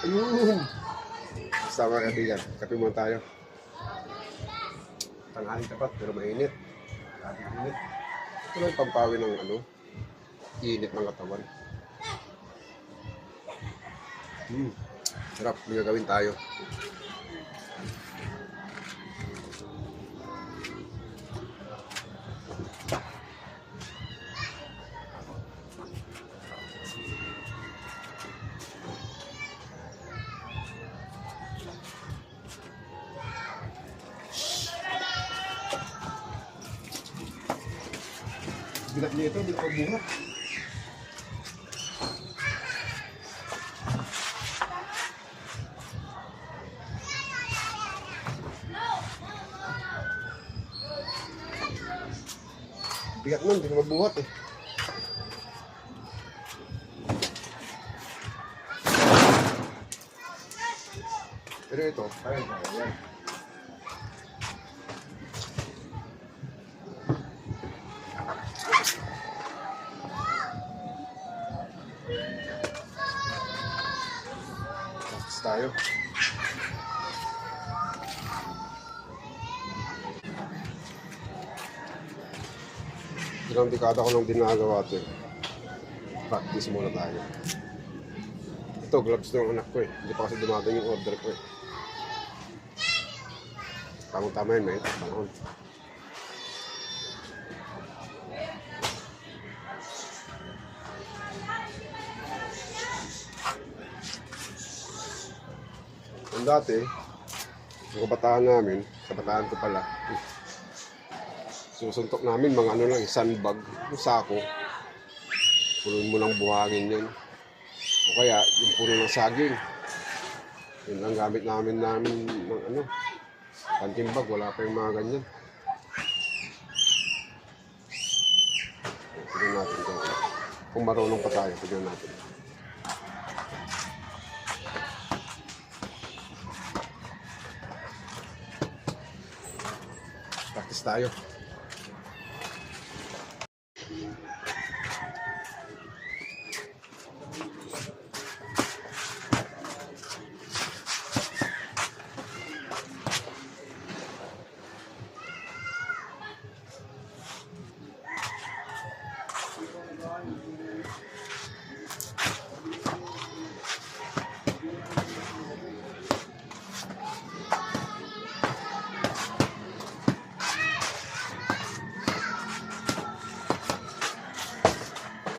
Ayun! Basta mga kaibigan, kape muna tayo. Tanghaling tapat, pero mainit. Mainit. Ito lang pampawi ng init ng katawan. Sarap, may gagawin tayo. Bilat nito, hindi ko buhat. Bigat nun, hindi ko mabuhat eh. Pero ito, kaya yan. Tapos tayo. Ilang dekada ko lang dinagawa ito. Practice muna tayo. Ito, gloves ng anak ko eh. Hindi pa kasi dumating yung order ko eh. Tamang-tama yun, may panahon. Ang dati, yung kabataan namin, kabataan ko pala, susuntok namin mga lang, sandbag, yung sako. Punuin mo ng buhangin yan. O kaya, yung puno ng saging. Yun ang gamit namin ng pantimbag, wala pa yung mga ganyan. Tignan natin ito. Kung marunong pa tayo, tignan natin. Practice tayo.